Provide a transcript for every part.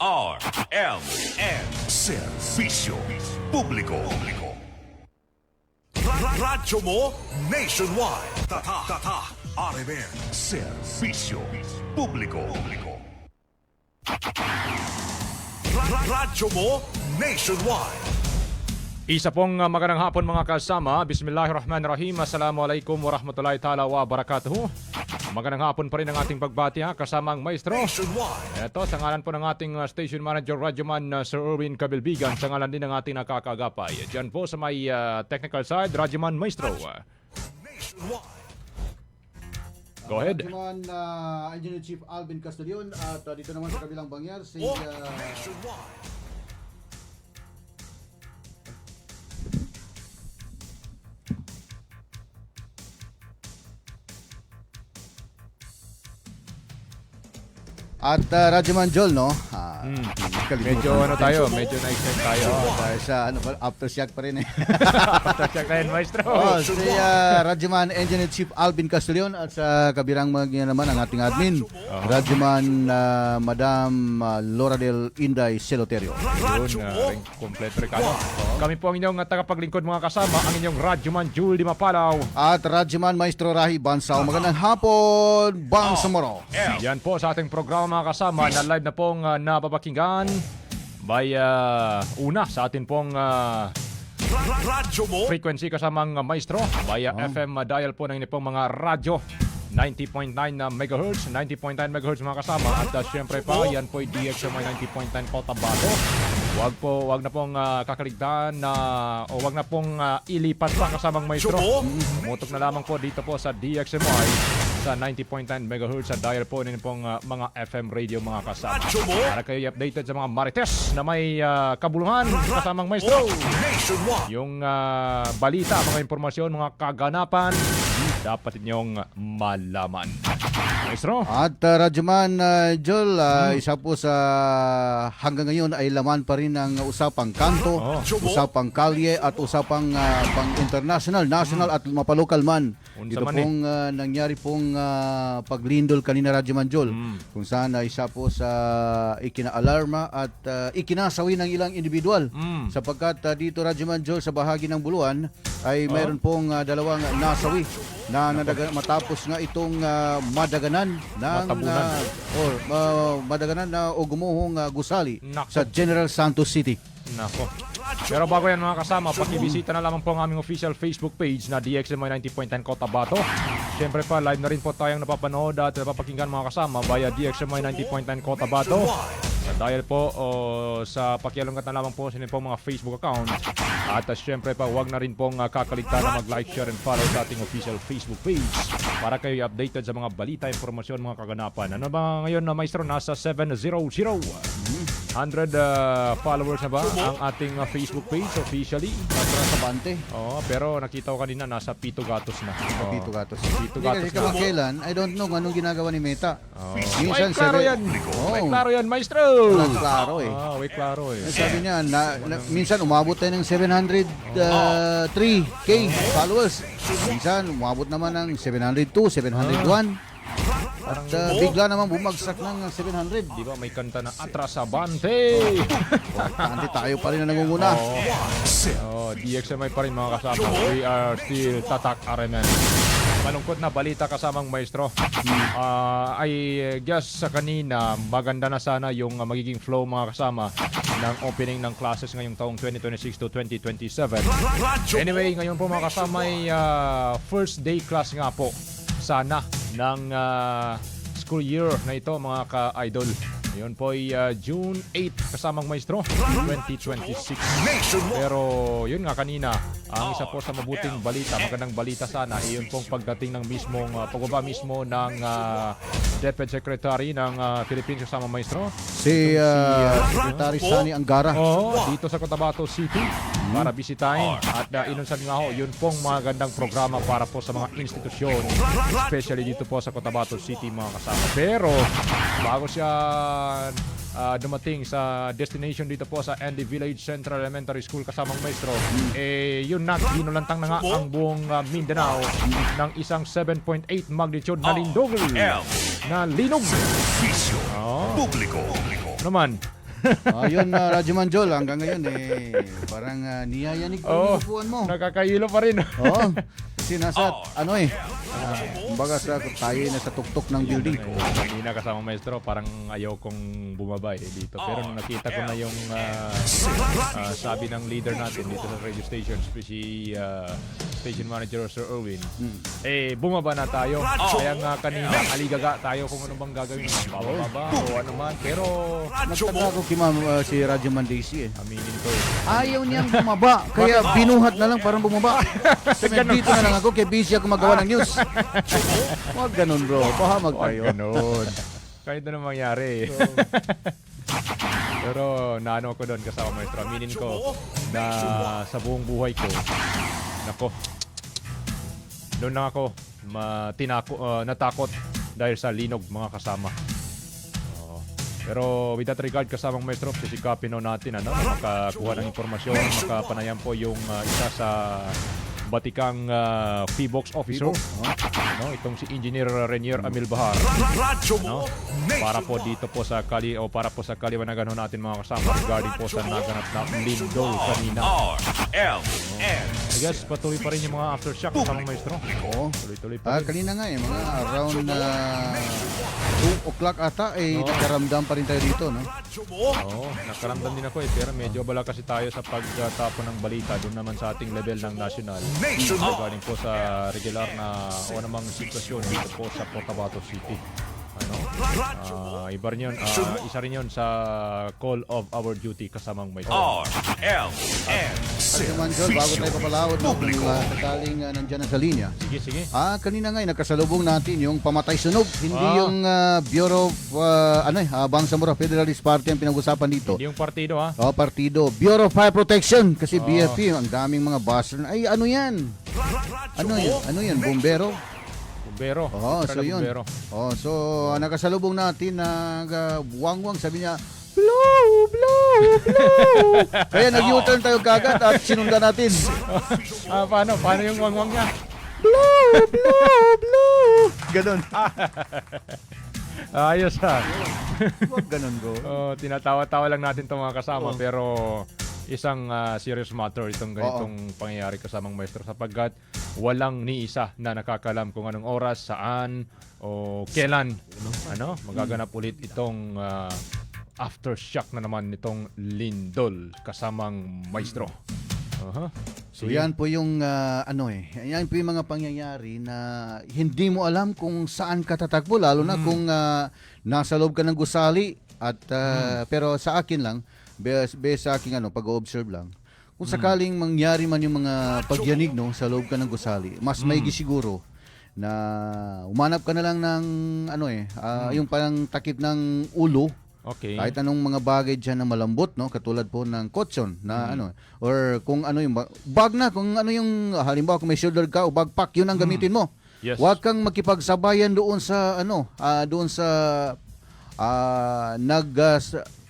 DZRMN Serbisyo Publiko. Radyo mo nationwide. Tatak RMN Serbisyo Publiko. Radyo mo nationwide. Isa pong magandang hapon mga kasama. Bismillahirrahmanirrahim. Assalamualaikum warahmatullahi ta'ala wabarakatuh. Magandang hapon pa rin ang ating pagbati kasama ang maestro. Ito sa ngalan po ng ating station manager Radyoman Sir Erwin Cabilbigan. Sa ngalan din ng ating nakakagapay. Diyan po sa may technical side, Radyoman Maestro. Go ahead. Radyoman Engineer Chief Alvin Castellon at dito naman sa kabilang bangyar si at Radyoman Joel, no? Medyo ano tayo, medyo na-extend tayo. Dahil sa aftershock pa rin eh. Aftershock na yun, maestro. Si Radyoman Engineer Chief Alvin Castellon at sa kabirang mga naman ang ating admin, Radyoman Madam Laura del Inday Celoterio. Yun, kompleto rin kano. Kami po ang inyong tagapaglingkod mga kasama, ang inyong Radyoman Jul Di Mapalaw. At Radyoman Maestro Rahi Bansao. Magandang hapon, Bangsamoro. Yan po sa ating programa mga kasama na live na pong napapakinggan by una sa atin pong frequency kasamang maestro via FM dial po ng pong mga radyo 90.9 MHz, 90.9 MHz mga kasama at syempre pa yan po ay DXMY 90.9 Cotabato. Wag na pong kakaligtaan o wag na pong ilipat pa kasamang maestro. Mutok na lamang po dito po sa DXMY sa 90.9 MHz sa dial po ninyo pong mga FM radio mga kasama. Para kayo updated sa mga marites na may kabuluhan kasamang maestro. Yung balita, mga impormasyon, mga kaganapan, dapat inyong malaman. Maestro? At Radyoman Joel, isa po sa hanggang ngayon ay laman pa rin ng usapang kanto, usapang kalye at usapang pang-international, national at mapalokal man. Dito pong nangyari pong paglindol kanina Radyoman Joel, kung saan isa po sa ikinaalarma at ikinasawi ng ilang individual. Sapagkat dito Radyoman Joel sa bahagi ng Buluan ay mayroon pong dalawang nasawi na matapos nga itong madaganan ng madaganan na o gumuhong gusali sa General Santos City. Nako. Pero bago yan mga kasama, pakibisita na lamang po ang aming official Facebook page na DXMY 90.9 Cotabato. Siyempre pa, live na rin po tayong napapanood at napapakinggan mga kasama via DXMY 90.9 Cotabato. Dahil po sa pakialungkat na lamang po sa inyong mga Facebook account. At siyempre pa, huwag na rin pong kakaligtaan na mag-like, share, and follow sa ating official Facebook page para kayo updated sa mga balita, informasyon, mga kaganapan. Ano ba ngayon na maestro? Nasa 700. 100 followers na ba ang ating Facebook page officially? Sa Bante. Pero nakita ko kanina nasa Pito Gatos na. Pito Gatos. Pito Gatos Kasi kailan, I don't know anong ginagawa ni Meta. May klaro yan. May klaro yan, maestro. Klaro eh. May klaro eh. Sabi niya, minsan umabot tayo ng 703K followers. Minsan umabot naman ng 702, 701. At bigla naman bumagsak ng 700. Di ba may kanta na Atrasabante? Importante tayo pa rin na nangunguna. DXMY pa rin mga kasama. We are still Tatak RMN. Malungkot na balita kasamang maestro. I guess sa kanina maganda na sana yung magiging flow mga kasama ng opening ng classes ngayong taong 2026 to 2027. Anyway, ngayon po mga kasama ay first day class nga po sana ng school year na ito mga ka-idol. Yun po ay June 8 kasamang maestro 2026. Pero yun nga kanina, ang isa po sa mabuting balita, magandang balita sana, iyon pong pagdating ng mismong pagbaba mismo ng Deputy Secretary ng Philippines kasama maestro. Si Secretary Sani Angara. Dito sa Cotabato City para bisitahin. At inunsan nga ho, yun pong magandang programa para po sa mga institusyon, especially dito po sa Cotabato City mga kasama. Pero bago siya dumating sa destination dito po sa Andy Village Central Elementary School kasamang maestro, yun na, ginulantang na nga ang buong Mindanao ng isang 7.8 magnitude na lindol na linog. Publiko. Naman, Ayun, Radyo Manjol, hanggang ngayon parang niyayanig pa yung upuan mo. Nakakahilo pa rin. Oo. Kasi nasa, kumbaga tayo na sa tuktok ng building. Kanina kasama maestro, parang ayaw kong bumaba dito. Pero nung nakita ko na yung sabi ng leader natin dito sa radio station, si station manager Sir Erwin, bumaba na tayo. Kaya nga kanina, aligaga tayo kung ano bang gagawin. Bababa o ano man. Pero Nagtaka ko kay si Radyo Mandesi aminin ko Ayaw niyang bumaba, kaya binuhat na lang parang bumaba. Sabi, dito na lang ako, kaya busy ako magawa ng news. Huwag ganun bro, pahamag tayo. Ganon. Kahit na mangyari. Pero naano ko doon kasama maestro. Aminin ko na sa buong buhay ko, nako, doon lang ako natakot dahil sa linog mga kasama. Pero with that regard, kasamang maestro, sisikapin natin makakuha ng informasyon, makapanayan po yung isa sa batikang PBOX officer, itong si Engineer Renier Amil Bahar, para po dito po sa para po sa kaliwanagan natin mga kasama regarding po sa naganap na lindol kanina. I guess patuloy pa rin yung mga aftershock kasamang maestro. Oo. Tuloy-tuloy pa rin. Kanina nga mga around 2 o'clock ata nakaramdam pa rin tayo dito, no? Oo, nakaramdam din ako pero medyo bala kasi tayo sa pagtapon ng balita doon naman sa ating level ng national. Regarding po sa regular na o namang sitwasyon dito po sa Cotabato City. Iba rin yun, isa rin yun sa call of our duty kasamang may Radyo Manjol, bago tayo papalawad sakaling nandyan na sa linya. Sige. Kanina nga nakasalubong natin yung pamatay sunog, hindi yung Bureau of Bangsamoro Federalist Party ang pinag-usapan dito. Hindi yung partido Partido. Bureau of Fire Protection kasi BFP, ang daming mga buzzer. Ay, ano yan? Ano yan? Bombero? Bombero. So yun. So nakasalubong natin wangwang, sabi niya, blow. Kaya nag-U-turn tayo kagad at sinundan natin. Paano yung wangwang niya? Blow. Ganon. Ayos Huwag ganon go. Tinatawa-tawa lang natin itong mga kasama pero isang serious matter itong ganitong pangyayari kasamang maestro sapagkat walang ni isa na nakakalam kung anong oras, saan o kailan magaganap ulit itong aftershock na naman nitong lindol kasamang maestro. So yan po yung yan po yung mga pangyayari na hindi mo alam kung saan ka tatakbo lalo na kung nasa loob ka ng gusali at pero sa akin lang based sa aking pag-observe lang. Kung sakaling mangyari man yung mga pagyanig sa loob ka ng gusali, mas maigi siguro na umanap ka na lang ng yung parang takip ng ulo. Okay. Kahit anong mga bagay diyan na malambot, katulad po ng kotson na or kung yung bag na, kung yung halimbawa kung may shoulder ka o backpack, yun ang gamitin mo. Yes. Huwag kang makipagsabayan doon sa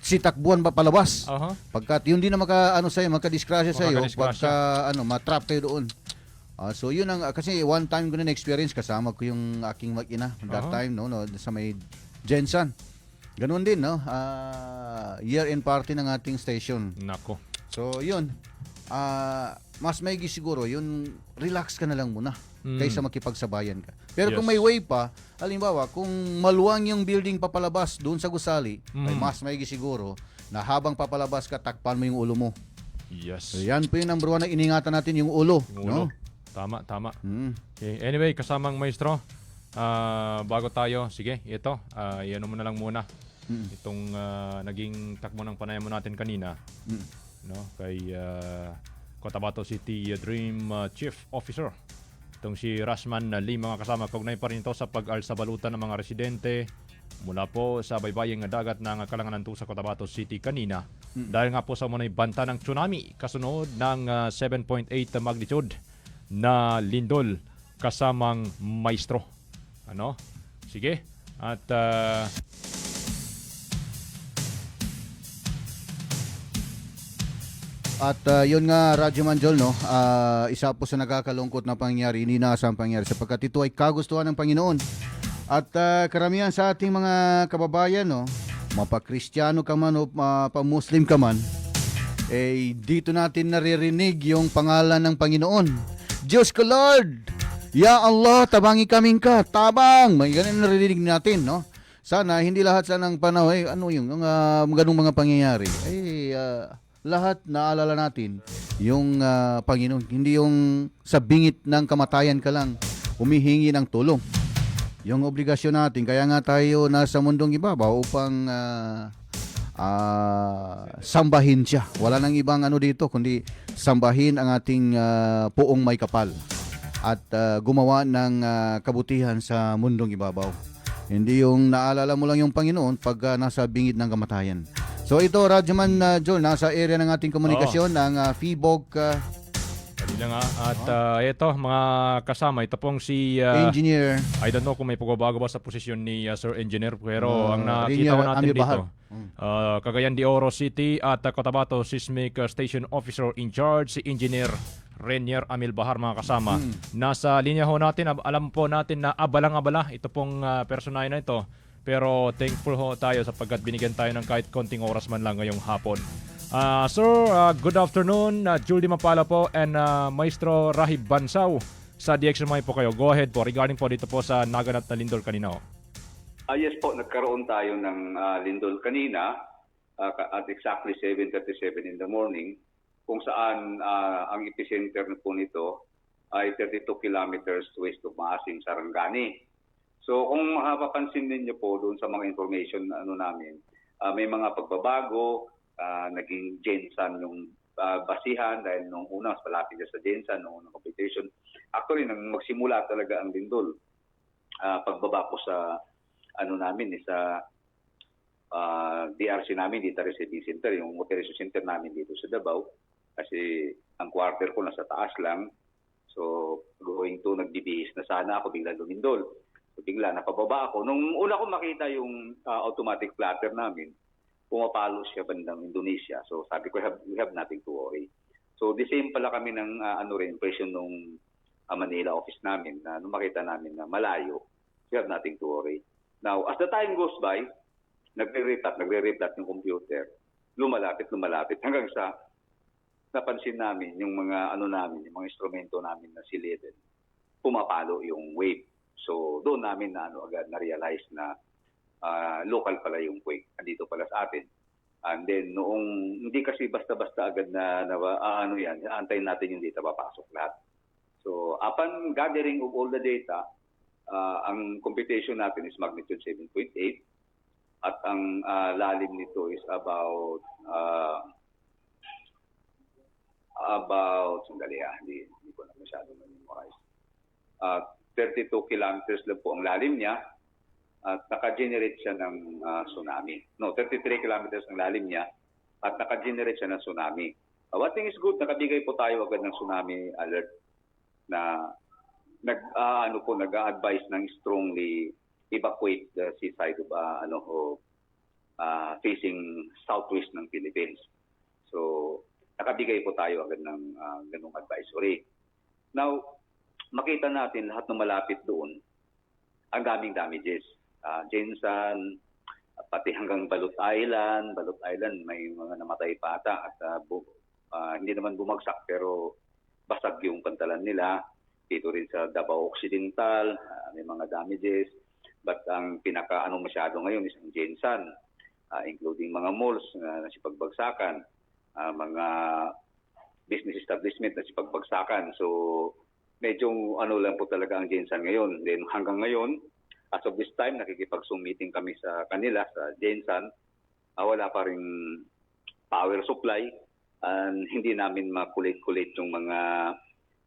sitakbuhan pa palabas. Pagkat yun din na makadisgrasya sa iyo pagka matrap kayo doon. So yun ang kasi one time ko na experience kasama ko yung aking mag-ina that time sa may Jensen. Ganun din year-end party ng ating station. Nako. So yun. Mas maigi siguro yun, relax ka na lang muna kaysa makipagsabayan ka. Pero kung may way pa, halimbawa, kung maluwang yung building papalabas doon sa gusali, ay mas maigi siguro na habang papalabas ka, takpan mo yung ulo mo. Yes. So yan po yung number 1 na iningatan natin, yung ulo. Tama. Okay. Anyway, kasamang maestro, bago tayo, sige, ito, iyan mo na lang muna. Itong naging takbo ng panayam mo natin kanina, kay Cotabato City Dream Chief Officer. Itong si Rashman Lee, mga kasama, kaugnay pa rin ito sa pag-alsabalutan ng mga residente mula po sa baybaying dagat ng Kalanganan sa Cotabato City kanina. Dahil nga po sa muna'y banta ng tsunami kasunod ng 7.8 magnitude na lindol kasamang maestro. Sige. At yun nga, Radyo Manjol, isa po sa nakakalungkot na pangyayari, hindi inaasang pangyayari sapagkat ito ay kagustuhan ng Panginoon. At karamihan sa ating mga kababayan, mapa-Kristiyano ka man o mapa-Muslim ka man, eh dito natin naririnig yung pangalan ng Panginoon. Diyos ko Lord, Ya Allah, tabangi kaming ka, tabang. May ganun naririnig natin, no? Sana hindi lahat sa ng panahon, ano yung ganung mga pangyayari, lahat naalala natin yung Panginoon, hindi yung sa bingit ng kamatayan ka lang humihingi ng tulong. Yung obligasyon natin, kaya nga tayo nasa mundong ibabaw upang sambahin siya. Wala nang ibang dito kundi sambahin ang ating poong may kapal at gumawa ng kabutihan sa mundong ibabaw. Hindi yung naalala mo lang yung Panginoon pag nasa bingit ng kamatayan. So ito, Radyoman Joel, nasa area ng ating komunikasyon ng FIBOG. Kanila nga. At ito, mga kasama, ito pong si Engineer. I don't know kung may pagbabago ba sa posisyon ni Sir Engineer, pero ang nakita ko natin dito, Cagayan de Oro City at Cotabato Seismic Station Officer in Charge, si Engineer Renier Amil Bahar, mga kasama. Nasa linya ho natin, alam po natin na abalang-abala ito pong personahe na ito. Pero thankful ho tayo sapagkat binigyan tayo ng kahit konting oras man lang ngayong hapon. Sir, good afternoon. Julie Mapala po and Maestro Rahib Bansaw sa DXMI po kayo. Go ahead po regarding po dito po sa naganap na lindol kanina. Yes po, nagkaroon tayo ng lindol kanina at exactly 7:37 in the morning kung saan ang epicenter po nito ay 32 kilometers west of Maasin, Sarangani. So kung mapapansin ninyo po doon sa mga information namin, may mga pagbabago, naging Gensan yung basihan dahil nung una mas malapit sa Gensan, nung unang competition. Actually, nang magsimula talaga ang lindol, pagbaba po sa namin, sa DRC namin, dito Receiving Center, yung operation center namin dito sa Davao, kasi ang quarter ko nasa taas lang. So going to nagbibihis na sana ako, bigla lumindol. Bigla napababa ako. Nung una ko makita yung automatic plotter namin, pumapalo siya bandang Indonesia. So sabi ko, we have nothing to worry. So the same pala kami ng impression nung Manila office namin na nung makita namin na malayo, we have nothing to worry. Now, as the time goes by, nagre-replat yung computer, lumalapit hanggang sa napansin namin yung mga namin, yung mga instrumento namin na silidin, pumapalo yung wave. So doon namin agad na-realize na local pala yung quake. Andito pala sa atin. And then noong hindi kasi basta-basta agad na antayin natin yung data papasok lahat. So upon gathering of all the data, ang computation natin is magnitude 7.8 at ang lalim nito is about sandali hindi ko na masyado memorize. 32 kilometers lang po ang lalim niya at naka-generate siya ng tsunami. No, 33 kilometers ang lalim niya at naka-generate siya ng tsunami. One thing is good, nakabigay po tayo agad ng tsunami alert na nag-a-advise ng strongly evacuate the seaside of facing southwest ng Philippines. So, nakabigay po tayo agad ng ganung advisory. Now, makita natin lahat ng malapit doon, ang daming damages. Gensan, pati hanggang Balut Island may mga namatay pa ata at hindi naman bumagsak pero basag yung pantalan nila. Dito rin sa Davao Occidental, may mga damages. But ang masyado ngayon is ang Gensan, including mga malls na sipagbagsakan, mga business establishment na sipagbagsakan. So, medyo lang po talaga ang Gensan ngayon. Then hanggang ngayon, as of this time, nakikipag-Zoom meeting kami sa kanila, sa Gensan. Wala pa rin power supply and hindi namin makulit-kulit yung mga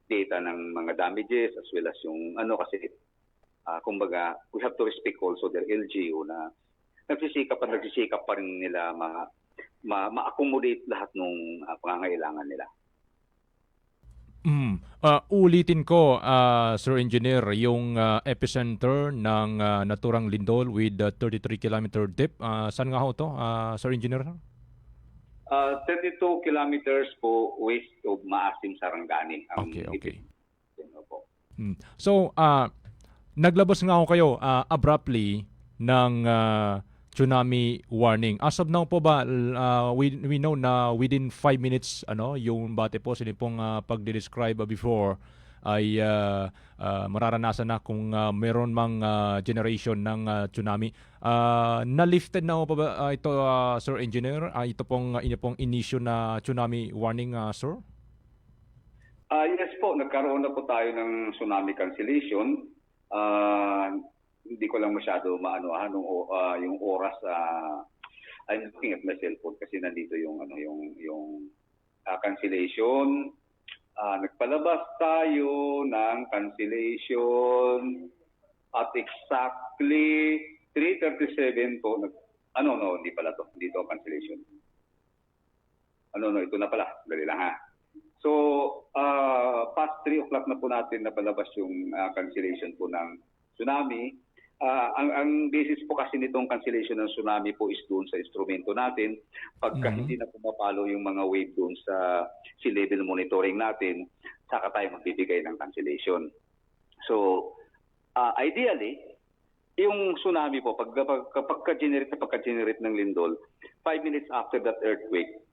data ng mga damages as well as yung kasi kumbaga, we have to respect also their LGU na nagsisikap pa rin nila ma-accommodate lahat ng pangangailangan nila. Ulitin ko, Sir Engineer, yung epicenter ng naturang lindol with 33 kilometer depth. Saan nga ho to, Sir Engineer? 32 kilometers po west of Maasim, Sarangani. Okay. So, naglabas nga ho kayo abruptly ng tsunami warning. As of now po ba, we know na within 5 minutes yung bate po sila pong pagde-describe before ay mararanasan na kung meron mang generation ng tsunami. Na-lifted na po ba ito, Sir Engineer? Ito pong inissue na tsunami warning, sir? Yes po, nagkaroon na po tayo ng tsunami cancellation. Hindi ko lang masyado maanohan yung oras. I'm looking at my cellphone kasi nandito yung cancellation. Nagpalabas tayo ng cancellation at exactly 3:37 po. Hindi pala to. Hindi to cancellation. Ito na pala. Dali lang ha. So, past 3 o'clock na po natin napalabas yung cancellation po ng tsunami. Ang basis po kasi nitong cancellation ng tsunami po is doon sa instrumento natin. Pagka hindi na pumapalo yung mga wave doon sa sea level monitoring natin, saka tayo magbibigay ng cancellation. So, ideally, yung tsunami po, pagka-generate ng lindol, 5 minutes after that earthquake,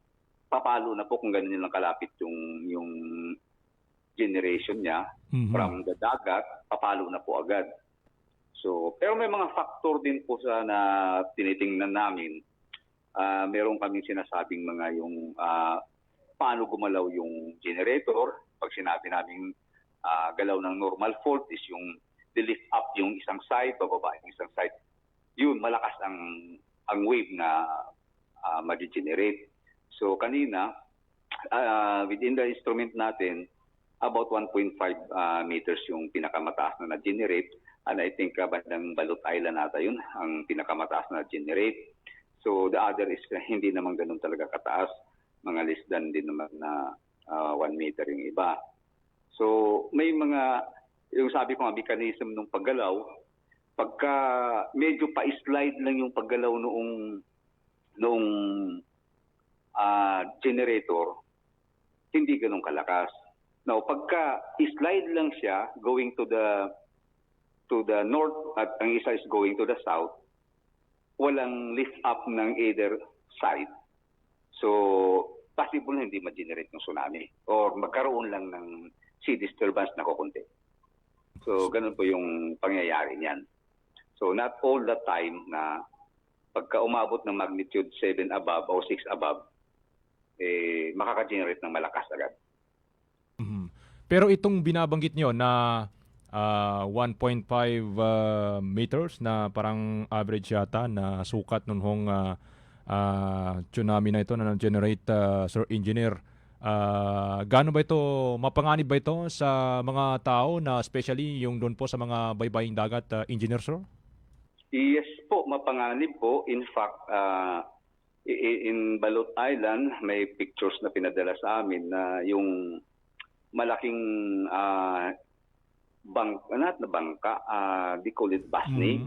papalo na po kung ganun lang kalapit yung generation niya from the dagat, papalo na po agad. So, pero may mga factor din po na tinitingnan namin. Meron kaming sinasabing mga yung paano gumalaw yung generator. Pag sinabi namin galaw ng normal fault is yung lift up yung isang side, bababa yung isang side. Yun, malakas ang wave na mag-generate. So, kanina, within the instrument natin, about 1.5 meters yung pinakamataas na na-generate. And I think bandang Balot Island nata yun, ang pinakamataas na generate. So the other is hindi naman ganun talaga kataas. Mga less than din naman na 1 meter yung iba. So may mga, yung sabi ko nga, mechanism ng paggalaw, pagka medyo pa-slide lang yung paggalaw noong generator, hindi ganun kalakas. Now, pagka slide lang siya going to the north at ang isa is going to the south, walang lift up ng either side. So, possible na hindi ma-generate ng tsunami or magkaroon lang ng sea disturbance na kukunti. So, ganun po yung pangyayari niyan. So, not all the time na pagka umabot ng magnitude 7 above o 6 above, makaka-generate ng malakas agad. Pero itong binabanggit nyo na 1.5 meters na parang average yata na sukat nung tsunami na ito na generate, Sir Engineer. Gaano ba ito, mapanganib ba ito sa mga tao na especially yung doon po sa mga baybaying dagat, Engineer, Sir? Yes po, mapanganib po. In fact, in Balot Island, may pictures na pinadala sa amin na yung malaking bangka, they call it basni,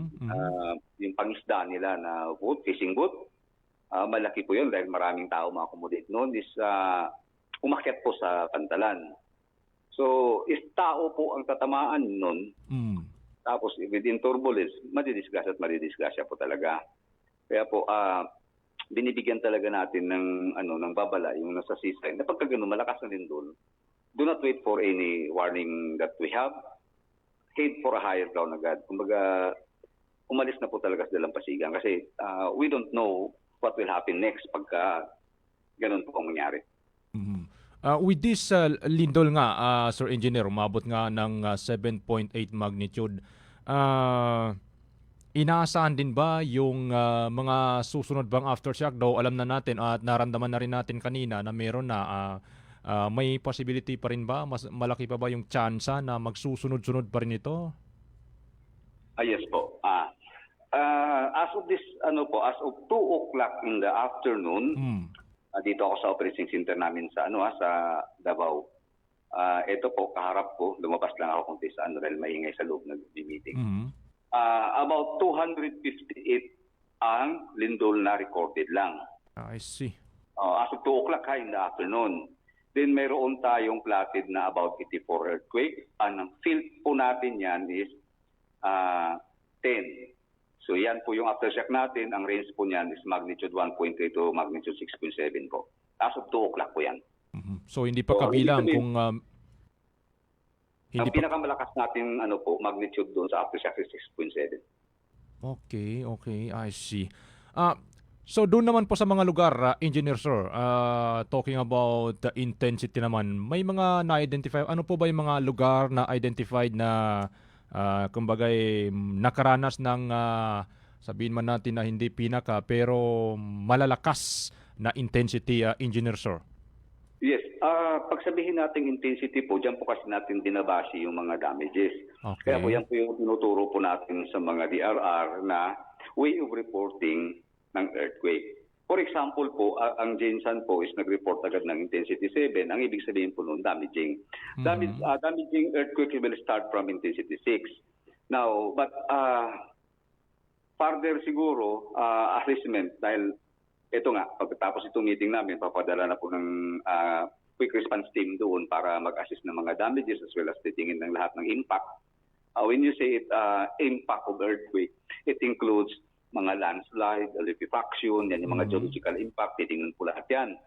yung pangisda nila na boat, fishing boat. Malaki po yun dahil maraming tao ma-accommodate noon is umakyat po sa pantalan. So, is tao po ang tatamaan noon. Tapos, within turbulence, madidisgrasya po talaga. Kaya po, binibigyan talaga natin ng babala, yung nasa seaside. Na pagka ganun, malakas na din doon. Do not wait for any warning that we have. Head for a higher ground agad. Kumbaga, umalis na po talaga sa dalampasigan kasi we don't know what will happen next pagka ganun po ang mangyari. With this lindol nga, Sir Engineer, umabot nga ng 7.8 magnitude. Inaasahan din ba yung mga susunod bang aftershock? Daw alam na natin at naramdaman na rin natin kanina na meron na may possibility pa rin ba? Malaki pa ba yung tsansa na magsusunod-sunod pa rin ito? Yes po. As of 2 o'clock in the afternoon, dito ako sa operating center namin sa Davao. Ito po, kaharap ko, lumabas lang ako kung saan dahil maingay sa loob ng meeting. About 258 ang lindol na recorded lang. I see. As of 2 o'clock in the afternoon. Then mayroon tayong plotted na about 84 earthquake. Ang field po natin yan is 10. So yan po yung aftershock natin. Ang range po niyan is magnitude 1.3 to magnitude 6.7 po. As of 2 o'clock po yan. So hindi pa So, kabilang ibig kung Ang pinakamalakas natin magnitude doon sa aftershock is 6.7. Okay, I see. So doon naman po sa mga lugar, Engineer Sir, talking about the intensity naman, may mga na-identify, ano po ba yung mga lugar na identified na kumbaga nakaranas ng sabihin man natin na hindi pinaka pero malalakas na intensity, Engineer Sir? Yes. Pag sabihin natin intensity po, dyan po kasi natin binabase yung mga damages. Okay. Kaya po yan po yung tinuturo po natin sa mga DRR na way of reporting ng earthquake. For example po, ang Gensan po is nag-report agad ng intensity 7. Ang ibig sabihin po noon, damaging. Damaging earthquake will start from intensity 6. Now, but further siguro, assessment, dahil ito nga, pagkatapos itong meeting namin, papadala na po ng quick response team doon para mag-assess ng mga damages as well as titingin ng lahat ng impact. When you say impact of earthquake, it includes mga landslide, liquefaction, yan yung mga geological impact, titingnan po lahat yan.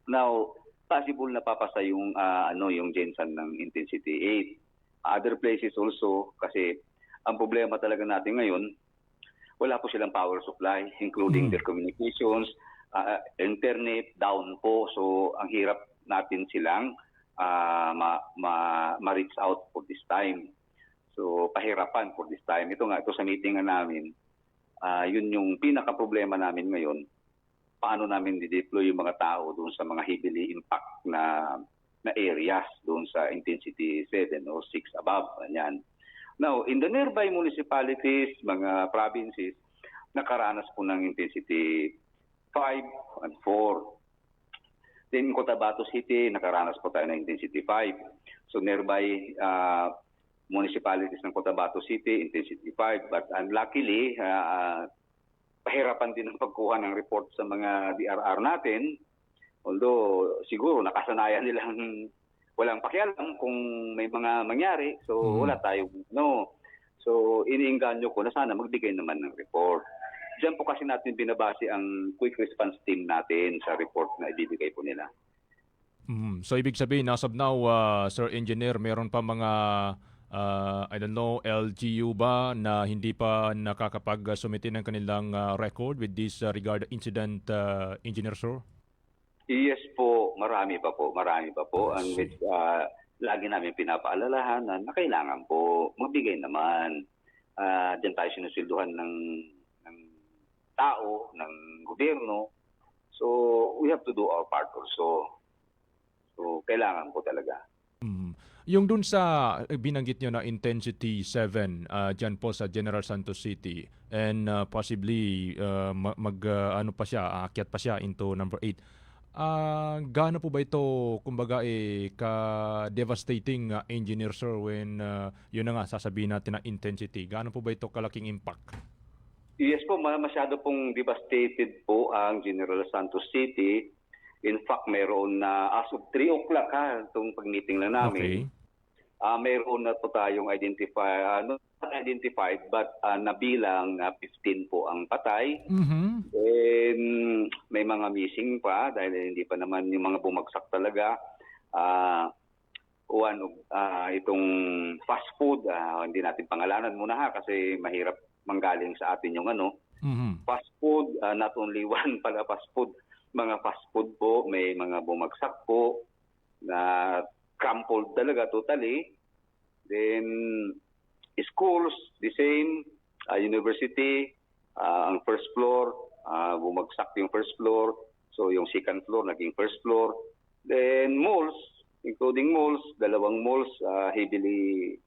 Now, possible na papasa yung yung Gensan ng intensity 8. Other places also, kasi ang problema talaga natin ngayon, wala po silang power supply, including their communications, internet, down po. So, ang hirap natin silang ma-reach out for this time. So, pahirapan for this time. Ito sa meeting namin, yun yung pinaka-problema namin ngayon. Paano namin di-deploy yung mga tao doon sa mga heavily impact na areas doon sa intensity 7 or 6 above. Yan. Now, in the nearby municipalities, mga provinces, nakaranas po ng intensity 5 and 4. Then, Cotabato City, nakaranas po tayo ng intensity 5. So, nearby municipalities ng Cotabato City, intensity 5. But unluckily, pahirapan din ang pagkuha ng report sa mga DRR natin. Although, siguro, nakasanayan nilang walang pakialam kung may mga mangyari. So, wala tayong, So, iniinganyo ko na sana magbigay naman ng report. Diyan po kasi natin binabase ang quick response team natin sa report na ibibigay po nila. So, ibig sabihin, as of now, Sir Engineer, meron pa mga, LGU ba na hindi pa nakakapag-sumite ng kanilang record with this regard incident, Engineer Sir? Yes po, marami pa po. And which, lagi namin pinapaalalahan na kailangan po magbigay naman. Diyan tayo sinusilduhan ng tao, ng gobyerno. So, we have to do our part also. So, kailangan po talaga. Yung dun sa binanggit nyo na intensity 7 dyan po sa General Santos City and possibly aakyat pa siya into number 8. Gaano po ba ito, kumbaga, ka-devastating, Engineer Sir, when yun na nga, sasabihin natin na intensity? Gaano po ba ito kalaking impact? Yes po, masyado pong devastated po ang General Santos City. In fact, mayroon na, as of 3 o'clock itong pag-meeting lang namin, mayroon na po tayong not identified, but nabilang 15 po ang patay. And may mga missing pa dahil hindi pa naman yung mga bumagsak talaga. Itong fast food, hindi natin pangalanan muna kasi mahirap manggaling sa atin yung fast food, not only one pala fast food, mga fast food po, may mga bumagsak po na crumpled talaga totally. Then schools, the same, university, ang first floor, bumagsak yung first floor, so yung second floor naging first floor. Then malls, including malls, 2 malls, heavily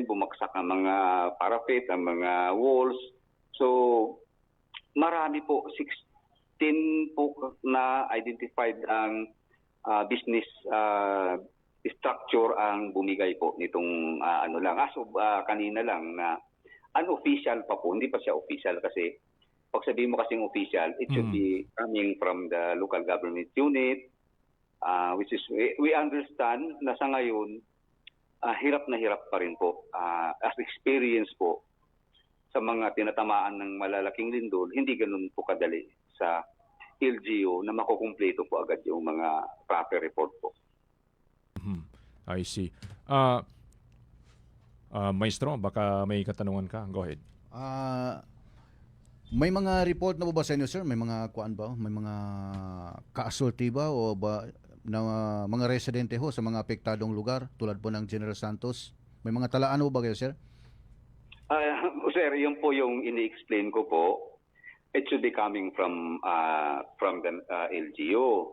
bumagsak ang mga parapet, ang mga walls. So marami po, 16 po na identified ang business structure ang bumigay po nitong as of kanina lang na unofficial pa po, hindi pa siya official kasi pag sabihin mo kasing official, it should be coming from the local government unit, which is, we understand na sa ngayon, hirap na hirap pa rin po as experience po sa mga tinatamaan ng malalaking lindol, hindi ganun po kadali sa LGU na makukumpleto po agad yung mga proper report po. I see. Maestro, baka may katanungan ka. Go ahead. May mga report na ba sa inyo, sir? May mga kuan ba? May mga kaasulti ba o ba na mga residente ho sa mga apektadong lugar tulad po ng General Santos? May mga talaan ho ba kayo, sir? Sir, yun po yung ini-explain ko po. It should be coming from the LGU.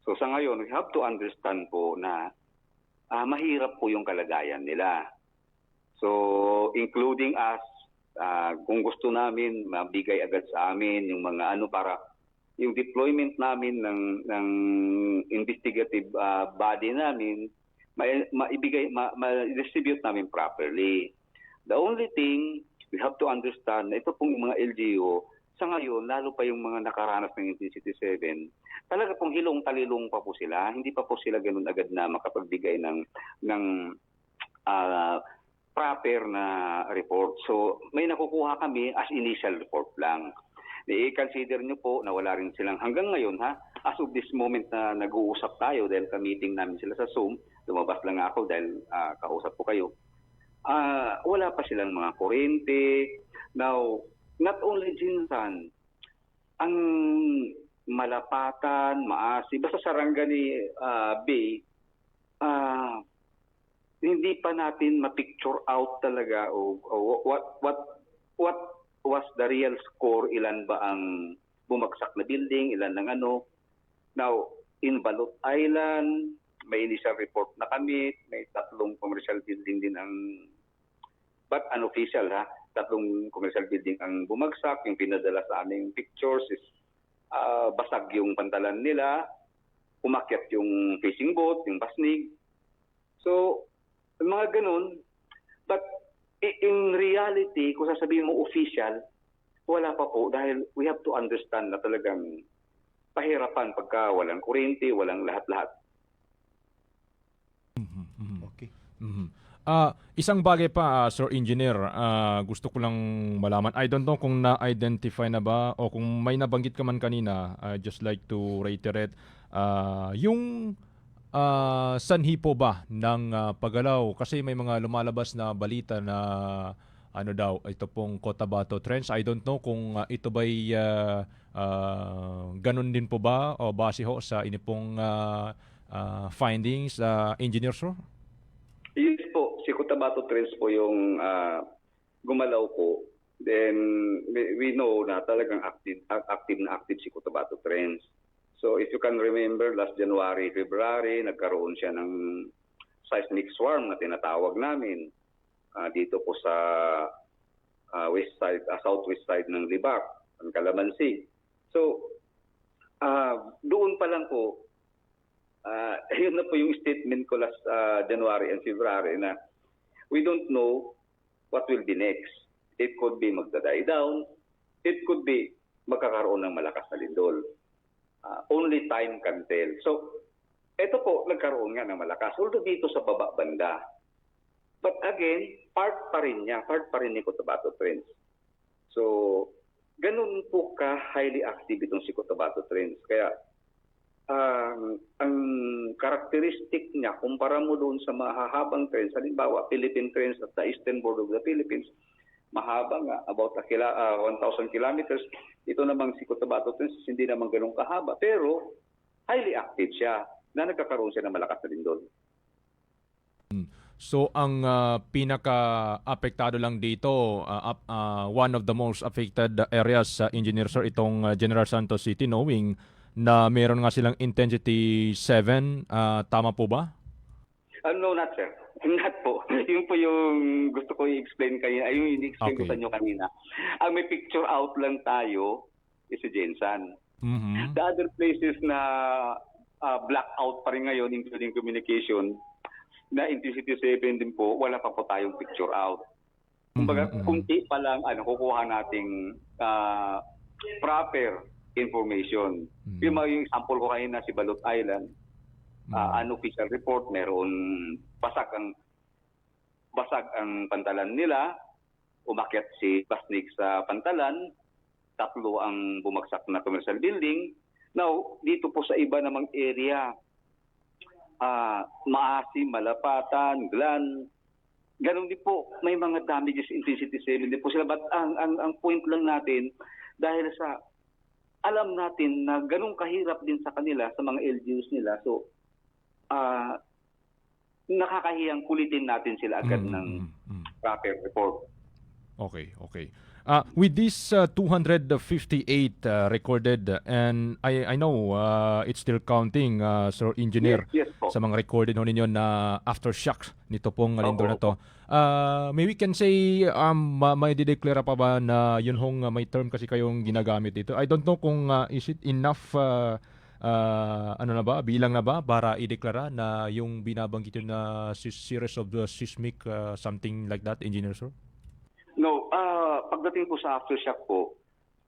So sa ngayon, we have to understand po na mahirap po yung kalagayan nila. So including us, kung gusto namin mabigay agad sa amin yung mga para yung deployment namin ng investigative body namin ma-distribute namin properly. The only thing we have to understand na ito pong mga LGU sa ngayon, lalo pa yung mga nakaranas ng Intensity 7, talaga pong hilong-talilong pa po sila. Hindi pa po sila ganun agad na makapagbigay ng proper na report. So, may nakukuha kami as initial report lang. I-consider nyo po na wala rin silang hanggang ngayon, as of this moment na nag-uusap tayo dahil ka-meeting namin sila sa Zoom, lumabas lang ako dahil kausap ko kayo. Wala pa silang mga kuryente. Now, not only Jinsan, ang Malapatan, Maasi, basta Sarangani Bay, hindi pa natin ma-picture out talaga what was the real score, ilan ba ang bumagsak na building, ilan ng ano. Now, in Balot Island, may initial report na kami, may 3 commercial building din but unofficial 3 commercial building ang bumagsak. Yung pinadala sa aming pictures is basag yung pantalan nila, umakyat yung fishing boat, yung basnig. So, mga ganun. But in reality, kung sasabihin mo official, wala pa po dahil we have to understand na talagang pahirapan pagka walang kuryente, walang lahat-lahat. Okay. Isang bagay pa, Sir Engineer, gusto ko lang malaman. I don't know kung na-identify na ba o kung may nabanggit ka man kanina. I just like to reiterate. Yung sanhi po ba ng paggalaw? Kasi may mga lumalabas na balita na ito pong Cotabato Trench. I don't know kung ito ba'y ganun din po ba o base ho sa inipong findings, Engineer, sir? Yes po, si Cotabato Trench po yung gumalaw po. Then we know na talagang active si Cotabato Trench. So if you can remember, last January, February, nagkaroon siya ng seismic swarm na tinatawag namin dito po sa west side, southwest side ng Libak, ang Calamansi. So doon pa lang po, yun na po yung statement ko last January and February na we don't know what will be next. It could be magda-die down. It could be magkakaroon ng malakas na lindol. Only time can tell. So, ito po, nagkaroon nga ng malakas. Although dito sa baba banda. But again, part pa rin ni Cotabato Trench. So, ganun po ka-highly active itong si Cotabato Trench. Kaya, ang karakteristik niya, kumpara mo doon sa mahahabang trench, halimbawa, Philippine Trench at the eastern border of the Philippines, mahaba nga, about 1,000 kilometers. Ito namang si Cotabato Trench, hindi naman ganun kahaba. Pero, highly active siya na nagkakaroon siya ng malakas na lindol. So, ang pinaka-apektado lang dito, one of the most affected areas, Engineer Sir, itong General Santos City, knowing na meron nga silang intensity 7. Tama po ba? No, not sir. Not po. Yun po yung gusto ko i-explain kanina. Yung i-explain ko sa inyo kanina. Ang may picture out lang tayo is si Jensan. Mm-hmm. The other places na blackout pa rin ngayon, including communication, na intensity 7 din po, wala pa po tayong picture out. Kumbaga, kunti pa lang kukuha nating proper information. Yung example ko kanina, si Balot Island, unofficial report, meron basag ang pantalan nila, umakyat si Basnik sa Pantalan, 3 ang bumagsak na commercial building. Now, dito po sa iba namang area, Maasim, Malapatan, Glan, ganun din po, may mga damages intensity 7 din po sila. But ang point lang natin, dahil sa alam natin na ganun kahirap din sa kanila, sa mga LGUs nila, so nakakahiyang kulitin natin sila agad ng proper report. Okay. With this 258 recorded, and I know it's still counting, Sir Engineer, Yes po. sa mga recorded ho ninyo na aftershocks nito pong lindol na to. Maybe we can say, may dideclare pa ba na yun hong may term kasi kayong ginagamit dito? I don't know kung is it enough, bilang na ba para ideklara na yung binabanggit yun na series of the seismic something like that, Engineer, sir? No, pagdating po sa aftershock po,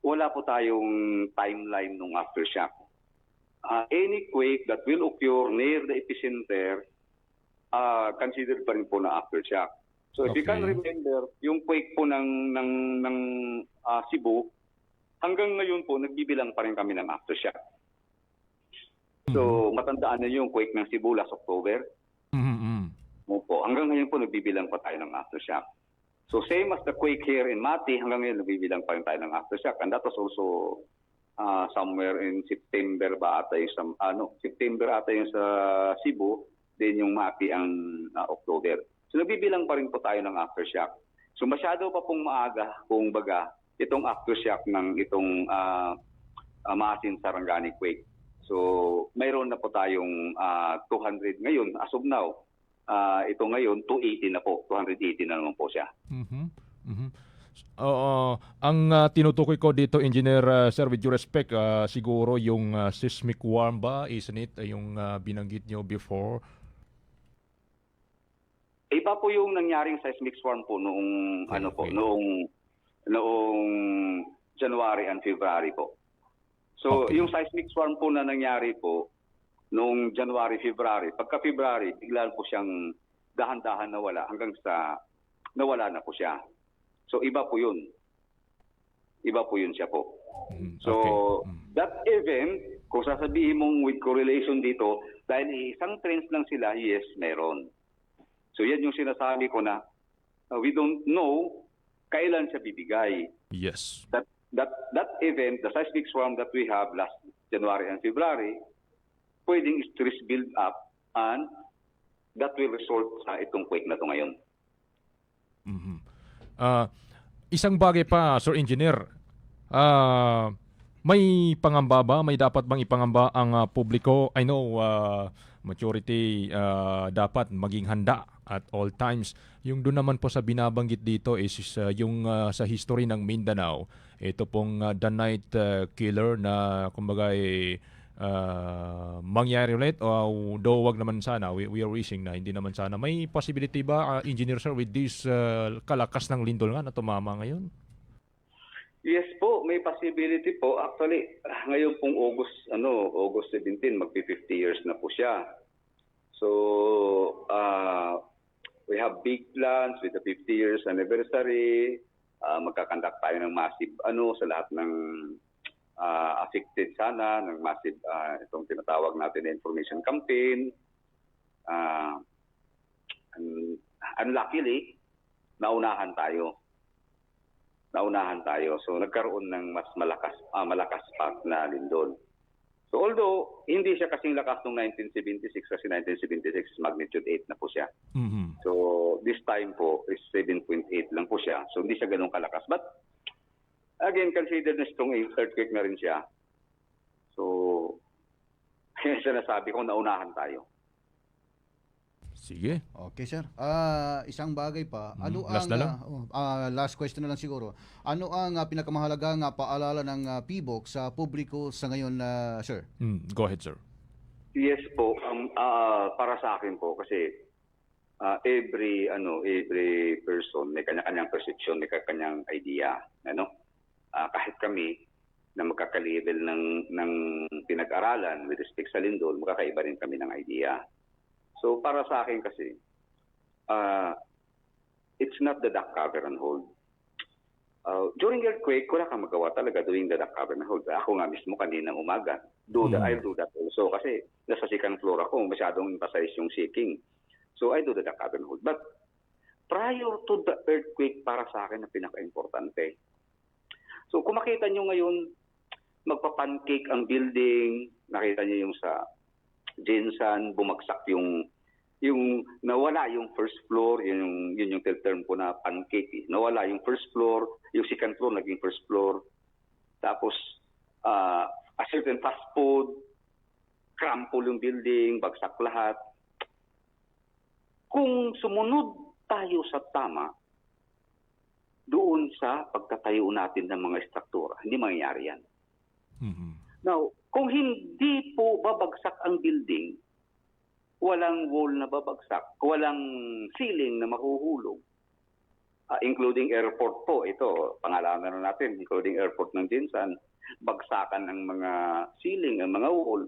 wala po tayong timeline ng aftershock. Any quake that will occur near the epicenter, considered pa rin po na aftershock. So if you can remember, yung quake po ng Cebu, hanggang ngayon po, nagbibilang pa rin kami ng aftershock. So matandaan na yung quake ng Cebu last October. Opo, hanggang ngayon po, nagbibilang pa tayo ng aftershock. So same as the quake here in Mati, hanggang ngayon nagbibilang pa rin tayo ng aftershock. And that was also somewhere in September ba ata yung September ata yung sa Cebu, then yung Mati ang October. So nagbibilang pa rin po tayo ng aftershock. So masyado pa pong maaga kung baga itong aftershock ng itong Maasin Sarangani quake. So mayroon na po tayong 200 ngayon as of now. Ito ngayon 280 na po, 280 na naman po siya. Ang tinutukoy ko dito, Engineer, sir, with due respect, siguro yung seismic warm ba, isn't it, yung binanggit nyo before? Iba po yung nangyaring seismic swarm po noong noong January and February po. So yung seismic swarm po na nangyari po noong January, February, pagka February, bigla po siyang dahan-dahan nawala hanggang sa nawala na po siya. So iba po yun. Iba po yun siya po. So that event, kung sasabihin mong with correlation dito, dahil isang trends lang sila, yes, meron. So yan yung sinasabi ko na we don't know kailan siya bibigay. Yes. That event, the seismic swarm that we have last January and February, pwedeng stress build up and that will result sa itong quake na ito ngayon. Isang bagay pa, Sir Engineer, may pangamba ba? May dapat bang ipangamba ang publiko? I know maturity dapat maging handa at all times. Yung doon naman po sa binabanggit dito is yung sa history ng Mindanao, ito pong the night killer na kumbaga mangyari ulit, though wag naman sana, we are wishing na hindi naman sana. May possibility ba, Engineer, sir, with this kalakas ng lindol nga na tumama ngayon? Yes po, may possibility po. Actually, ngayon pong August 17, magpi-50 years na po siya. So, we have big plans with the 50 years anniversary. Magkakandak tayo ng massive sa lahat ng affected sana, ng massive itong tinatawag natin na information campaign. Unluckily, naunahan tayo. So nagkaroon ng mas malakas pa na lindol. So although hindi siya kasing lakas ng 1976, kasi 1976 is magnitude 8 na po siya. So this time po is 7.8 lang po siya. So hindi siya ganun kalakas. But again, considered na strong earthquake na rin siya. So kaya siya nasabi ko, naunahan tayo. Sige. Okay, sir. Isang bagay pa. Ano last ang na lang? last question na lang siguro. Ano ang pinakamahalagang paalala ng PBOC sa publiko sa ngayon, sir? Go ahead, sir. Yes po, para sa akin po kasi every person may kanya-kanyang perception, may kanya-kanyang idea, kahit kami na magkaka-level ng pinag-aralan with respect sa lindol, magkakaiba rin kami ng idea. So para sa akin kasi, it's not the duck cover and hold. During earthquake, wala kang magawa talaga doing the cavern hold. Ako nga mismo kaninang umaga. I'll do that also kasi nasa second floor ako, masyadong emphasize yung shaking. So I do the cavern hold. But prior to the earthquake, para sa akin na pinaka-importante. So kung makita nyo ngayon, magpa-pancake ang building, nakita nyo yung sa Jinsan, bumagsak yung nawala yung first floor, yun yung term ko na pancake. Nawala yung first floor, yung second floor naging first floor. Tapos a certain fast food, crumple yung building, bagsak lahat. Kung sumunod tayo sa tama doon sa pagtatayo natin ng mga struktura, hindi mangyayari yan. Now, kung hindi po babagsak ang building, walang wall na babagsak, walang ceiling na mahuhulog, including airport po, ito, pangalaman na natin, including airport ng Jinsan, bagsakan ng mga ceiling, ang mga wall.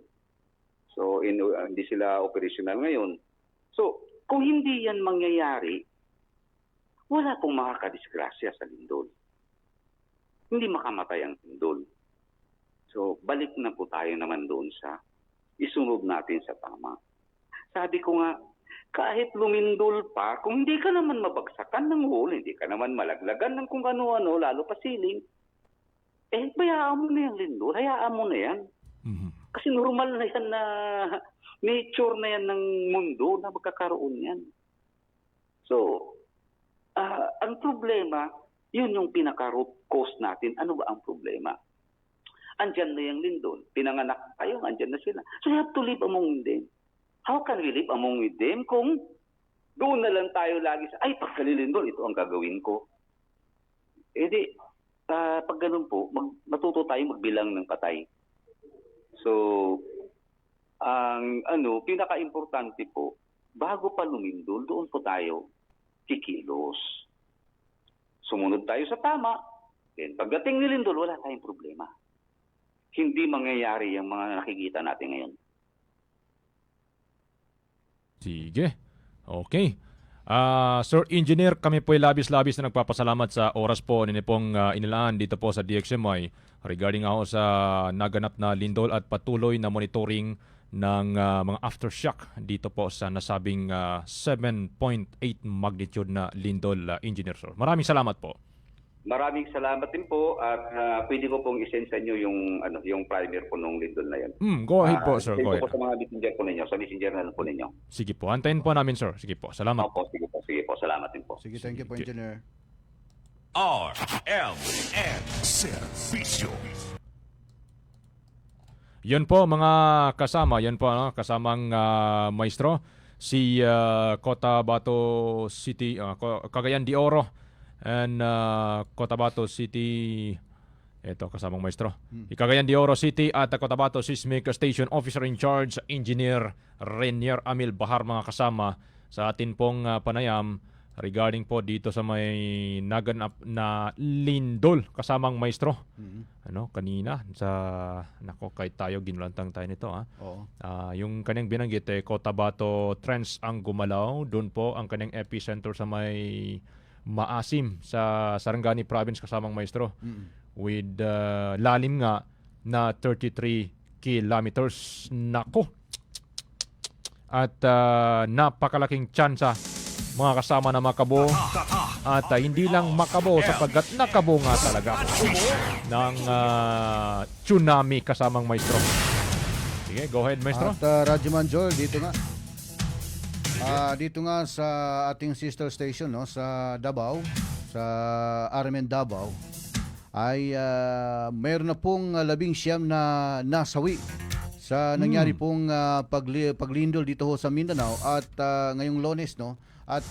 So, hindi sila operational ngayon. So, kung hindi yan mangyayari, wala pong makakadisgrasya sa lindol. Hindi makamatay ang lindol. So, balik na po tayo naman doon sa isunod natin sa tama. Sabi ko nga, kahit lumindol pa, kung hindi ka naman mabagsakan ng wall, hindi ka naman malaglagan ng kung ano-ano, lalo pa ceiling, bayaan mo na yung lindol, hayaan mo na yan. Kasi normal na yan na nature na yan ng mundo na magkakaroon yan. So, ang problema, yun yung pinaka-root cause natin. Ano ba ang problema? Andyan na yung lindol. Pinanganak tayo, andyan na sila. So you have to live among them. How can we live among them kung doon na lang tayo lagi sa, pagkalilindol, ito ang gagawin ko. Pag ganun po, matuto tayo magbilang ng patay. So, ang pinaka-importante po, bago pa lumindol, doon po tayo kikilos. Sumunod tayo sa tama. Then, pagdating ni lindol, wala tayong problema. Hindi mangyayari yung mga nakikita natin ngayon. Sige. Okay. Sir Engineer, kami po ay labis-labis na nagpapasalamat sa oras po ninyo pong inilaan dito po sa DXMY regarding ako sa naganap na lindol at patuloy na monitoring ng mga aftershock dito po sa nasabing 7.8 magnitude na lindol, Engineer Sir. Maraming salamat po. Maraming salamat din po at pwede ko pong isend sa inyo yung primer po nung lindol na yan. Go ahead po, sir. Go Go ahead. po sa mga messenger po ninyo, sa messenger na po ninyo. Sige po, antayin po namin, sir. Sige po, salamat. Opo, sige po, salamat din po. Sige, thank you po, Engineer. RMN Servicio. Yun po mga kasama, yan po kasamang maestro, si Cotabato City, Cagayan de Oro, and Cotabato City, ito kasamang maestro, Cagayan de Oro City at Cotabato Seismic Station Officer in Charge, Engineer Renier Amil Bahar, mga kasama sa atin pong panayam regarding po dito sa may naganap na lindol, kasamang maestro. Kanina sa kahit tayo ginulantang tayo nito Oo. yung kanyang binanggit Cotabato Trench ang gumalaw, doon po ang kanyang epicenter sa may Maasim sa Sarangani Province, kasamang maestro. With lalim nga na 33 kilometers. Nako. At napakalaking tsansa, mga kasama, na makabo. At hindi lang makabo sapagkat nakabo nga talaga ako ng tsunami, kasamang maestro. Sige, go ahead, maestro. At Radyoman Joel, dito nga sa ating sister station, sa Davao, sa RMN Davao, ay mayroon na pong 19 na nasawi sa nangyari pong paglindol dito sa Mindanao at ngayong Lunes, at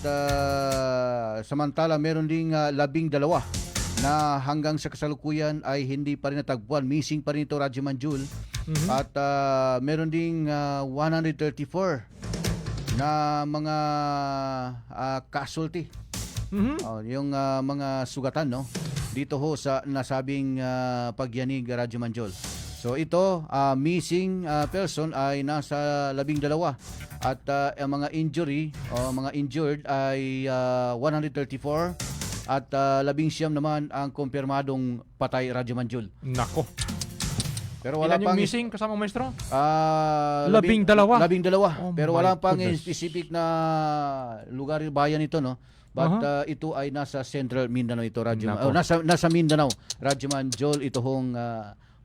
samantala meron ding 12 na hanggang sa kasalukuyan ay hindi pa rin natagpuan, missing pa rin ito, Radyoman Joel. At meron ding 134 na mga casualty, yung mga sugatan dito ho sa nasabing pagyanig, Radyoman Joel. So ito, missing person ay nasa 12 at ang mga injury o mga injured ay 134 at 19 naman ang kumpirmadong patay, Radyo Manjul. Nako. Pero wala Ilan yung pang missing kasama maestro? 12. Oh Pero my wala pang goodness. specific na lugar, bayan ito, no? But ito ay nasa Central Mindanao ito, Radyo. Nako. Nasa Mindanao, Radyo Manjol. Ito hong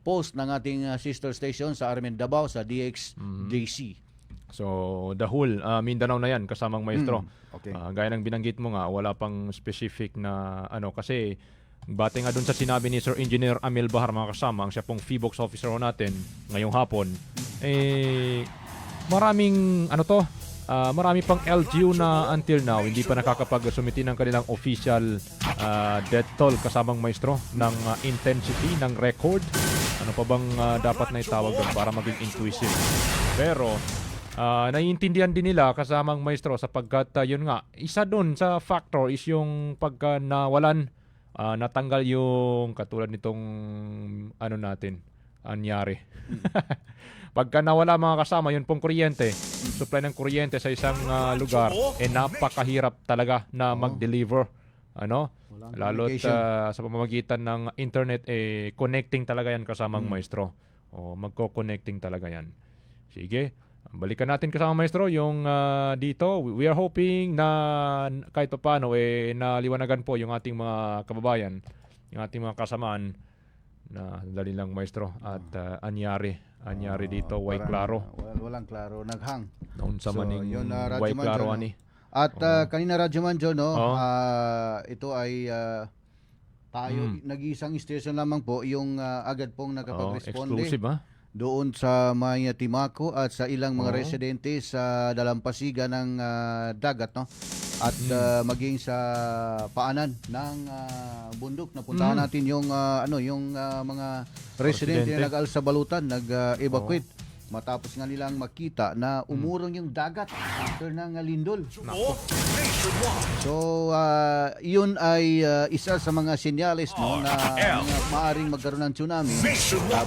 post ng ating sister station sa Armen Davao sa DXDC. So, the whole Mindanao na yan kasamang maestro. Okay. Gaya ng binanggit mo nga, wala pang specific na ano kasi bate nga dun sa sinabi ni Sir Engineer Amel Bahar mga kasama, ang siya pong FIBOX officer natin ngayong hapon, maraming marami pang LGU na until now hindi pa nakakapag-sumiti ng kanilang official death toll kasamang maestro ng intensity ng record. Ano pa bang dapat na itawag doon para maging inclusive? Pero naiintindihan din nila kasamang maestro sapagkat yun nga, isa doon sa factor is yung pagka nawalan, natanggal yung katulad nitong ano natin, anyari. Pagka nawala mga kasama, yun pong kuryente, supply ng kuryente sa isang lugar, napakahirap talaga na mag-deliver. Ano? Lalo't sa pamamagitan ng internet, connecting talaga yan kasamang maestro. Magko-connecting talaga yan. Sige, balikan natin kasama maestro yung dito. We are hoping na kahit paano naliwanagan po yung ating mga kababayan, yung ating mga kasamaan na dali lang maestro at anyari dito way klaro. Walang klaro, naghang. Noon sa maning yun, Radyo way klaro Manjol, ani. At kanina Radyo Manjol, no, ito ay tayo nag-iisang station lamang po yung agad pong nakapag-responde. Exclusive ha? Doon sa may Timaco at sa ilang mga residente sa dalampasigan ng dagat, no? At maging sa paanan ng bundok na puntahan natin yung mga residente na nag-alsabalutan, nag-evacuate matapos nga nilang makita na umurong yung dagat after ng lindol. So yun ay isa sa mga senyales, no, na maaring magkaroon ng tsunami.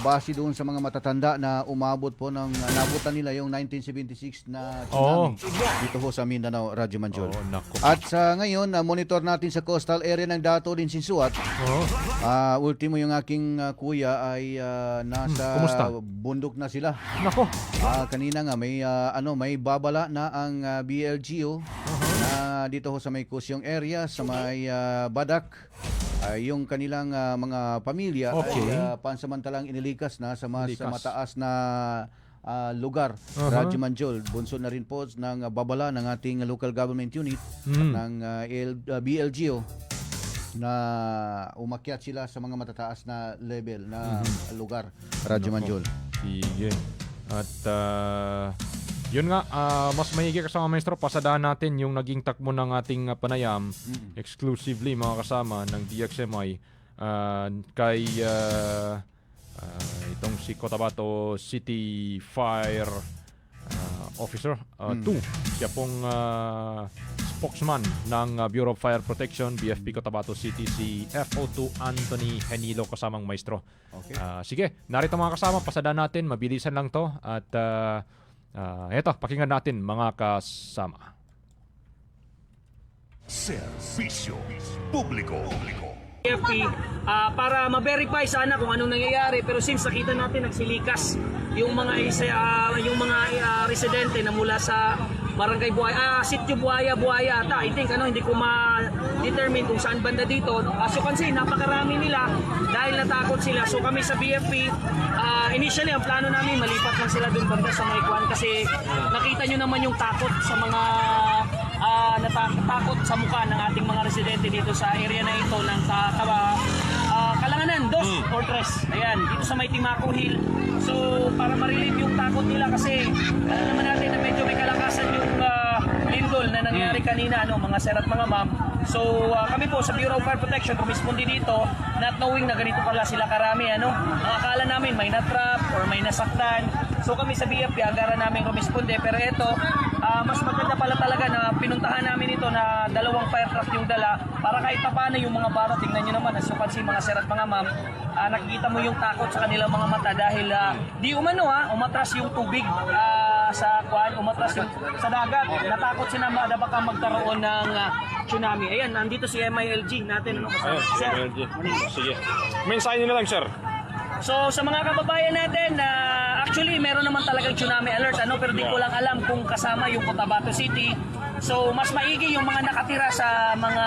Base doon sa mga matatanda na umabot po ng nabutan nila yung 1976 na tsunami dito ho sa Mindanao, Radyo Manjol. At sa ngayon, monitor natin sa coastal area ng Dato din Sinsuat. Ultimo yung aking kuya ay nasa bundok na sila. Nako. Kanina nga may babala na ang BLGU na dito ho sa may Kusyong area, sa may Badak. Yung kanilang mga pamilya ay pansamantalang inilikas na sa mas mataas na lugar, Radyo Manjol. Bunso na rin po ng babala ng ating local government unit ng BLGU na umakyat sila sa mga matataas na level na lugar, Radyo Manjol. Sige. At yun nga, mas maigi kasama maestro, pasadaan natin yung naging takbo ng ating panayam exclusively mga kasama ng DXMI kay itong si Cotabato City Fire Officer 2. Siya pong spokesman ng Bureau of Fire Protection, BFP Cotabato City, si FO2 Anthony Henilo kasamang maestro. Okay. Sige, narito mga kasama, pasadaan natin, mabilisan lang to at eto, pakinggan natin mga kasama. Serbisyo publiko. BFP para ma-verify sana kung anong nangyayari, pero since nakita natin nagsilikas yung mga residente na mula sa Barangay Buaya, Sitio Buaya ata. I think hindi ko ma-determine kung saan banda dito. As you can see, napakarami nila dahil natakot sila. So kami sa BFP, initially ang plano namin malipat lang sila dun banda sa Maikuan kasi nakita nyo naman yung takot sa mga natakot sa mukha ng ating mga residente dito sa area na ito ng Kalanganan, 2 or 3. Ayan, dito sa may Timaco Hill. So, para ma-relieve yung takot nila kasi alam naman natin na medyo may kalakasan yung lindol na nangyari kanina, mga sir at mga ma'am. So, kami po sa Bureau of Fire Protection, rumispondi dito, not knowing na ganito pala sila karami, Ang akala namin may natrap or may nasaktan. So, kami sa BFP, agara namin rumispondi. Pero ito, mas maganda pala talaga na pinuntahan namin ito na 2 fire truck yung dala para kahit pa paano yung mga baro, tingnan nyo naman, as you can see, mga sir at mga ma'am, nakikita mo yung takot sa kanilang mga mata dahil di umano umatras yung tubig umatras yung sa dagat. Natakot sila na baka magkaroon ng tsunami. Ayan, nandito si MILG natin. Ano, kasama. Ayun, si Sir, MLG. morning. Sige. Mensahe nyo na lang, sir. So sa mga kababayan natin, actually meron naman talagang tsunami alert, pero di ko lang alam kung kasama yung Cotabato City. So mas maigi yung mga nakatira sa mga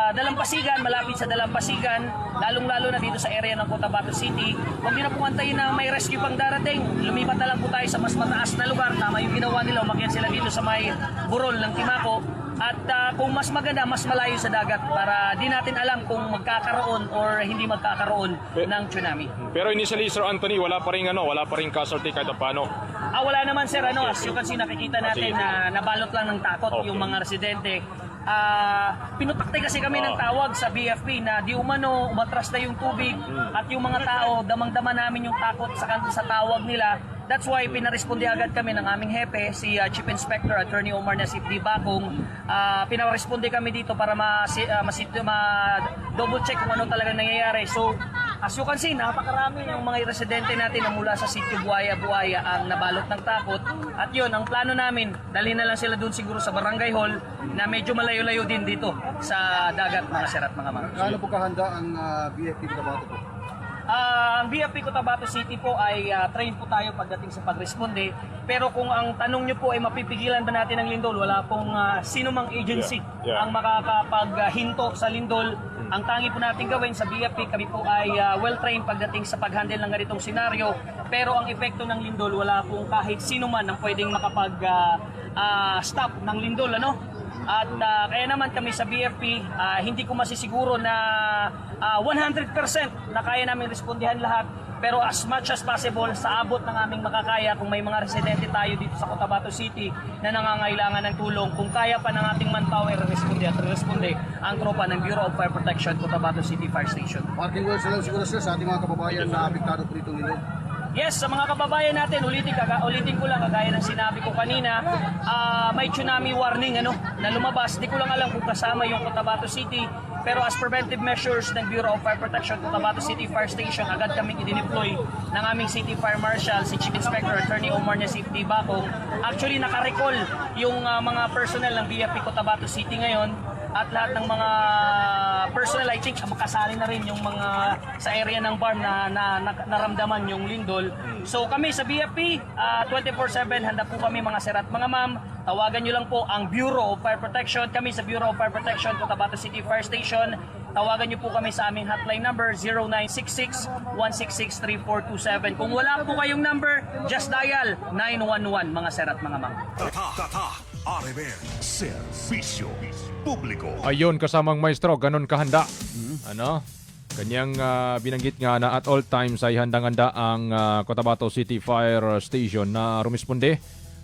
Dalampasigan, malapit sa Dalampasigan, lalong-lalo na dito sa area ng Cotabato City. Huwag din na po antayin na may rescue pang darating. Lumipat na lang po tayo sa mas mataas na lugar. Tama yung ginawa nila, umakyat sila dito sa may burol ng Timaco. At kung mas maganda, mas malayo sa dagat para di natin alam kung magkakaroon or hindi magkakaroon ng tsunami. Pero initially, Sir Anthony, wala pa rin casualty kahit paano. Wala naman sir, as you can see, nakikita natin na nabalot lang ng takot yung mga residente. Pinutakte kasi kami ng tawag sa BFP na di umano umatras na yung tubig at yung mga tao damang-dama namin yung takot sa tawag nila. That's why pinaresponde agad kami ng aming hepe, si Chief Inspector Attorney Omar Nasip D. Bakong. Pinaresponde kami dito para double check kung ano talaga nangyayari. So, as you can see, napakarami yung mga residente natin na mula sa sitio Buaya-Buaya ang nabalot ng takot. At yun, ang plano namin, dalhin na lang sila doon siguro sa Barangay Hall na medyo malayo-layo din dito sa dagat, mga sir at mga mga. Gaano po kahanda ang BFP Cotabato po? Ang BFP Cotabato City po ay train po tayo pagdating sa pagresponde. Pero kung ang tanong nyo po ay mapipigilan ba natin ang lindol, wala pong sino mang agency ang makakapaghinto sa lindol. Ang tangi po natin gawin sa BFP, kami po ay well-trained pagdating sa pag-handle ng ganitong senaryo. Pero ang epekto ng lindol, wala pong kahit sino man ang pwedeng makapag-stop ng lindol. At kaya naman kami sa BFP, hindi ko masisiguro na 100% na kaya namin respondihan lahat. Pero as much as possible, sa abot ng aming makakaya, kung may mga residente tayo dito sa Cotabato City na nangangailangan ng tulong, kung kaya pa ng ating manpower responde ang tropa ng Bureau of Fire Protection, Cotabato City Fire Station. Parking words lang siguro sir sa ating mga kababayan na apektado po dito nila. Yes, sa mga kababayan natin, ulitin ko lang, kagaya ng sinabi ko kanina, may tsunami warning na lumabas. Di ko lang alam kung kasama yung Cotabato City, pero as preventive measures ng Bureau of Fire Protection, Cotabato City Fire Station, agad kaming i-deploy ng aming City Fire Marshal, si Chief Inspector Attorney Omar Nasip D. Bakong. Actually, nakarecall yung mga personnel ng BFP Cotabato City ngayon, at lahat ng mga personnel, I think, makasali na rin yung mga sa area ng barn na naramdaman yung lindol. So kami sa BFP, 24/7, handa po kami mga sir at mga ma'am. Tawagan nyo lang po ang Bureau of Fire Protection. Kami sa Bureau of Fire Protection, Cotabato City Fire Station. Tawagan nyo po kami sa aming hotline number 0966-166-3427. Kung wala po kayong number, just dial 911 mga sir at mga ma'am. Tatak RMN. Serbisyo Publiko. Ayun, kasamang maestro, ganun kahanda. Kanyang binanggit nga na at all times ay handang-handa ang Cotabato City Fire Station na rumisponde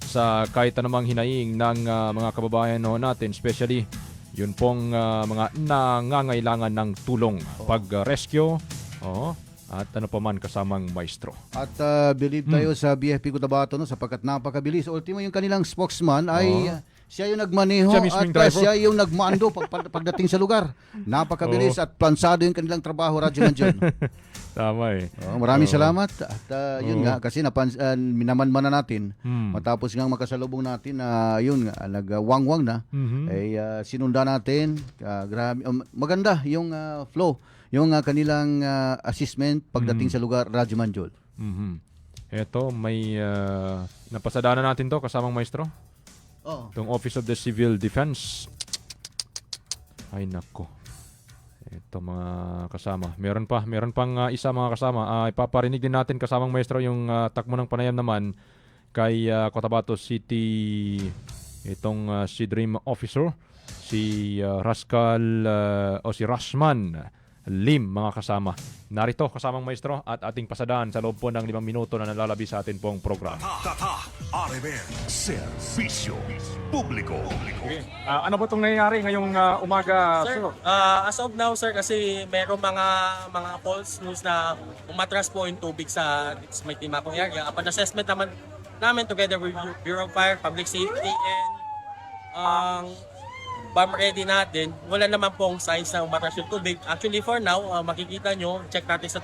sa kahit anumang hinaing ng mga kababayan natin, especially yun pong mga nangangailangan ng tulong, pag-rescue, at ano pa man kasamang maestro. At believe tayo sa BFP Cotabato sapagkat napakabilis. Ultimo yung kanilang spokesman ay siya yung nagmaneho Siya at mismong driver. siya yung nagmando pagdating sa lugar. Napakabilis at plansado yung kanilang trabaho, Radyo Manjon. Tama eh. Maraming salamat at yun nga kasi minamanman na natin matapos nga makasalubong natin na yun nga nagwangwang na ay sinunda natin grabe maganda yung flow yung kanilang assessment pagdating sa lugar, Radyo Manjol. Eto, may napasadaanan natin to kasamang maestro. Itong Office of the Civil Defense. Ay nako. Ito mga kasama. Meron pang isa mga kasama. Ipaparinig din natin kasamang maestro yung takbo ng panayam naman kay Cotabato City itong si Dream Officer, si Rascal o si Rashman Lim mga kasama. Narito kasamang maestro at ating pasadaan sa loob po ng 5 minuto na nalalabi sa atin pong program. Tatak RMN. Serbisyo Publiko. Okay. Ano ba itong nangyayari ngayong umaga, Sir, as of now sir, kasi merong mga false news na umatras po yung tubig sa may Timacong area. Upon assessment namin together with Bureau of Fire, Public Safety and bomb ready natin, wala naman pong signs na umatras yung tubig. Actually for now, makikita nyo, check natin sa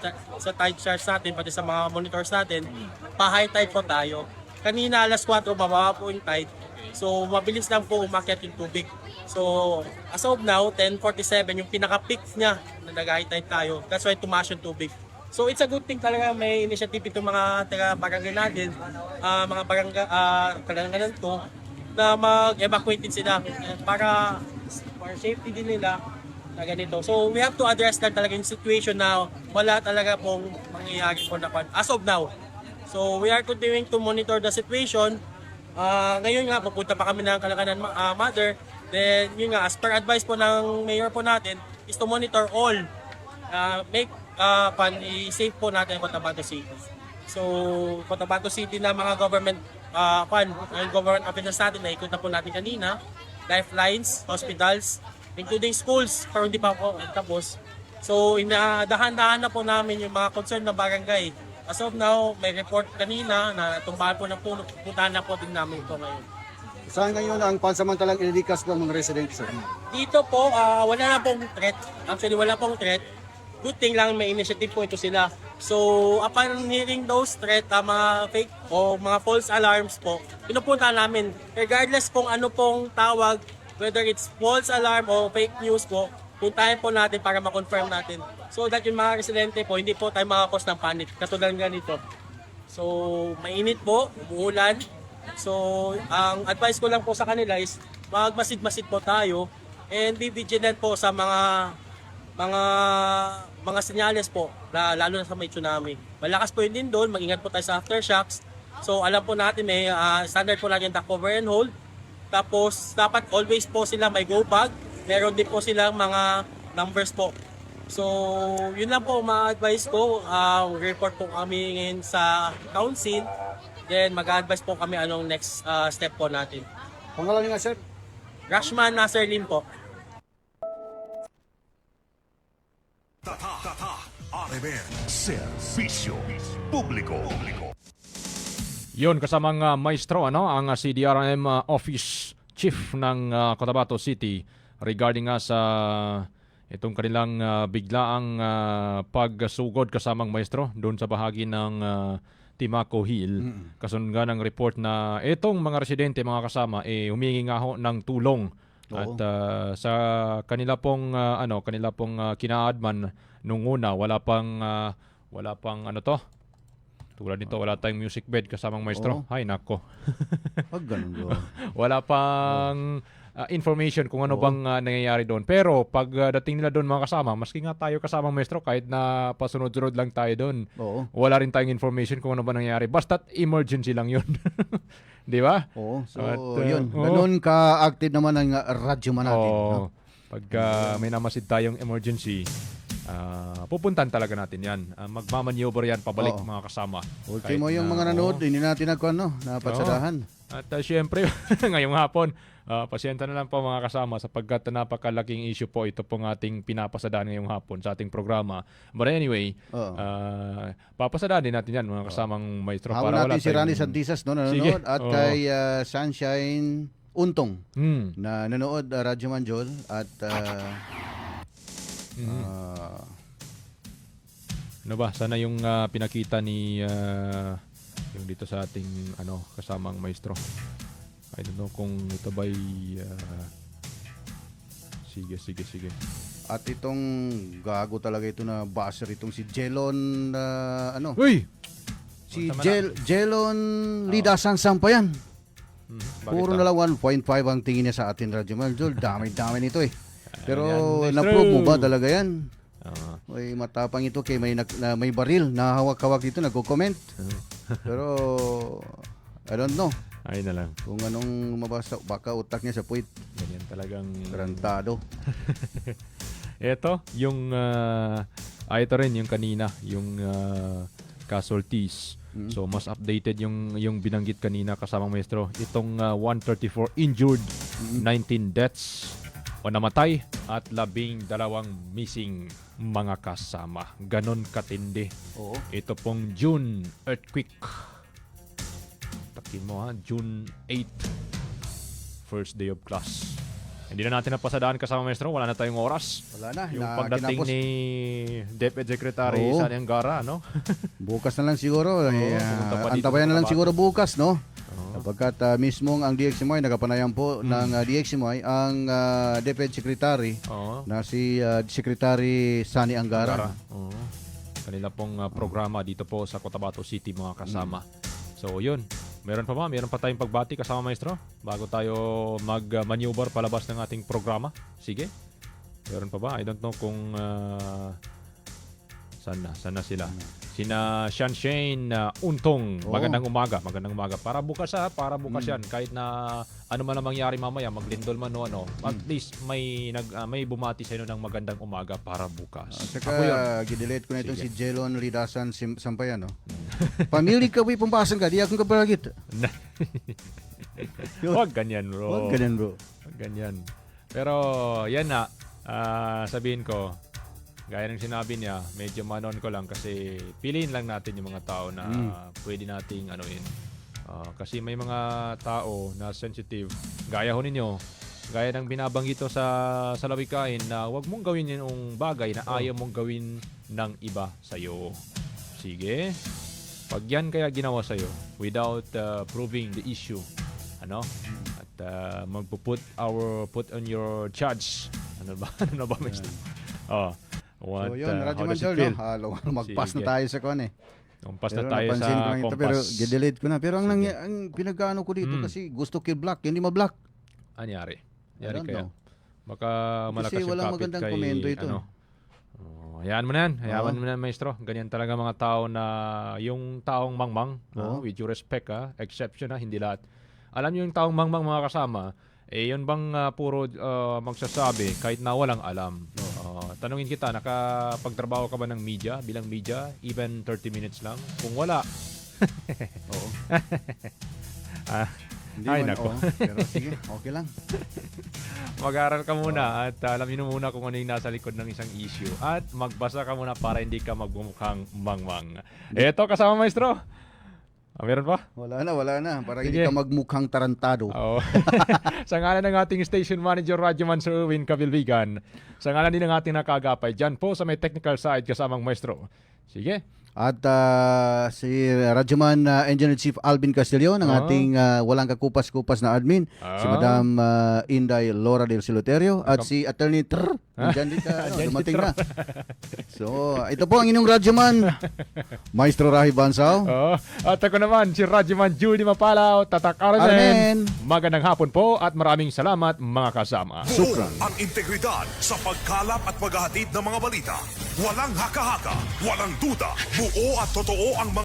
tide charts natin, pati sa mga monitors natin, pa-high tide po tayo. Kanina alas 4, mababa po yung tide. So, mabilis lang po umakyat yung tubig. So, as of now, 10:47, yung pinaka-peak niya na nag-high tide tayo. That's why tumaas yung tubig. So, it's a good thing talaga may initiative itong mga taga-barangay natin, mga barangay, kalanganan to, na mag-evacuate din sila para for safety din nila na ganito. So, we have to address lang talaga yung situation na wala talaga pong mangyayari po na as of now. So, we are continuing to monitor the situation. Ngayon nga, pupunta pa kami ng Kalanganan Mother. Then, yun nga, as per advice po ng mayor po natin, is to monitor all. Make i-save po natin ang Cotabato City. So, Cotabato City na mga government government offices natin, na ikot na po natin kanina. Lifelines, hospitals, including schools, pero hindi pa po tapos. So, dahan-dahan na po namin yung mga concerned na barangay. As of now, may report kanina na tumbahan po ng puno. Puntahan na po din namin ito ngayon. Saan ngayon ang pansamantalang ililikas ng mga residente, sir? Dito po, wala na pong threat. Actually, wala pong threat. Good thing lang, may initiative po ito sila. So, upon hearing those threat, mga fake o mga false alarms po, pinupunta namin. Regardless kung ano pong tawag, whether it's false alarm o fake news po, puntahin po natin para ma-confirm natin. So that yung mga residente po, hindi po tayo makakos ng panic. Katulad nga nito. So, mainit po, umuulan. So, ang advice ko lang po sa kanila is magmasid-masid po tayo and be vigilant po sa mga senyales po, lalo na sa may tsunami. Malakas po yun din doon, mag-ingat po tayo sa aftershocks. So, alam po natin may standard po natin the cover and hold. Tapos, dapat always po sila may go bag. Meron din po silang mga numbers po. So, yun lang po ma-advise ko. Report po kami ngayon sa council. Then, mag-advise po kami anong next step po natin. Pangalan nga, sir? Rashman Nasserlin po. Tatak RMN Serbisyo Publiko. Yun, kasamang maestro, ang CDRM Office Chief ng Cotabato City regarding nga sa itong kanilang biglaang pagsugod kasamang maestro doon sa bahagi ng Timaco Hill. Kasunod nga ng report na itong mga residente, mga kasama, humingi nga ho ng tulong. At sa kanila pong kinaadman nung una, wala pang tulad nito, wala tayong music bed kasamang maestro. Ay nako. Pag ganun doon. Wala pang information kung ano bang nangyayari doon. Pero pag dating nila doon, mga kasama, maski nga tayo kasamang maestro, kahit na pasunod-sunod lang tayo doon, wala rin tayong information kung ano ba nangyayari. Basta't emergency lang yun. Di ba? Oo. So, yun. Ganun ka-active naman ang radyo man natin. No? Pag may namasid tayong emergency, pupuntan talaga natin yan. Magmamaneuver yan pabalik, mga kasama. Ultimo yung mga nanood, hindi natin napatsadahan. At syempre, ngayong hapon, pasyenta na lang po mga kasama sapagkat napakalaking issue po ito pong ating pinapasadaan ngayong hapon sa ating programa. But anyway, papasadaan din natin yan mga kasamang maestro. Hawak para natin si Rani Santisas nanonood at kay Sunshine Untong na nanood Radyo Manjol at ano ba? Sana yung pinakita ni yung dito sa ating kasamang maestro. I don't know kung ito ba'y sige. At itong gago talaga ito na baser itong si Jelon Uy! si Jelon Lidasan Sampayan. Puro na lang 1.5 ang tingin niya sa atin Radyo Manjol. Dami nito eh. Pero na-prove mo ba talaga yan? May matapang ito kay may baril na hawak-hawak dito, nagko-comment. Pero I don't know. Ay na lang. Kung anong mabasa, baka utak niya sa puwit. Ganyan talagang Garantado. Ito, yung ito rin yung kanina, yung casualties. So mas updated yung binanggit kanina kasamang maestro. Itong 134 injured, 19 deaths o namatay at 12 missing mga kasama. Ganon katindi. Oo. Ito pong June earthquake. Takin mo June 8, first day of class. Hindi na natin napasadaan kasama maestro, wala na tayong oras. Wala na. Yung pagdating ni DepEd Secretary Sani Angara, Bukas na lang siguro. Antabayan na lang siguro bukas, no? Sapagkat mismong ang DXMY, nakapanayam po ng DXMY, ang DepEd Secretary Oo. na si Secretary Sani Angara. Oo. Kanila pong programa dito po sa Cotabato City, mga kasama. So, yun. Meron pa ba? Meron pa tayong pagbati kasama, maestro? Bago tayo mag-maneuver palabas ng ating programa. Sige. Meron pa ba? I don't know kung saan na sila. Sina Shane Untong. Magandang umaga. Magandang umaga. Para bukas yan. Kahit na ano man ang mangyari mamaya, maglindol man o ano, at least may bumati sa inyo ng magandang umaga para bukas. Saka, Ako yun. gidelete ko na itong Sige. si Jelon Lidasan Sampayan, no? Pamili ka, pumpasan ka, di akong kaparagit. Huwag ganyan, bro. Huwag ganun, bro. Huwag ganyan. Pero, yan na. Sabihin ko, gaya ng sinabi niya, medyo manon ko lang kasi piliin lang natin yung mga tao na pwede nating anuin. Kasi may mga tao na sensitive. Gaya ho ninyo, gaya ng binabanggit sa lawikain na huwag mong gawin yung bagay na ayaw mong gawin ng iba sa'yo. Sige. Pag yan kaya ginawa sa'yo without proving the issue, ano? At put on your charge. Ano ba, Mr.? So yun, Radyo how does it Manjol, feel? no? Mag-pass na Sige. tayo sa kon eh. Kumpas Pero na tayo napansin sa ko lang ito, kompas. pero gidelete ko na. Pero ang pinagkaano ko dito kasi gusto block, hindi ma-block. Anyari? I Yari don't kaya? know. Baka malakas yung walang kapit magandang kay, komento ito. ano. Hayaan mo na yan. Hayaan mo na yan, maestro. Ganyan talaga mga tao na yung taong mangmang, with due respect, exception, hindi lahat. Alam niyo yung taong mangmang, mga kasama, yun bang puro magsasabi kahit na walang alam? Tanungin kita, nakapagtrabaho ka ba ng media, bilang media, even 30 minutes lang? Kung wala, Oo. Hindi ay, man, nako. pero sige, okay lang. Mag-aral ka muna at alamin mo muna kung ano yung nasa likod ng isang issue at magbasa ka muna para hindi ka magmumukhang mangmang. Eto, kasama maestro. Meron pa? Wala na. Para Sige. hindi ka magmukhang tarantado. Oo. Sa ngalan ng ating station manager, Radyo Man Sir Erwin Kabilbigan. Sa ngalan din ng ating nakagapay, dyan po sa may technical side kasamang maestro. Sige. At si Radyoman Engineer Chief Alvin Castillo ng ating walang kakupas-kupas na admin, si Madam Inday Laura del Siloterio at si Attorney Trr. Diyan din ka, dumating na. So, ito po ang inyong Radyoman, Maestro Rahi Bansao. At ako naman, si Radyoman Julie Mapalaw, Tatak Armen. Armen. Magandang hapon po at maraming salamat mga kasama. Buo ang integridad sa pagkalap at paghahatid ng mga balita. Walang haka-haka, walang duda, buo at totoo ang mga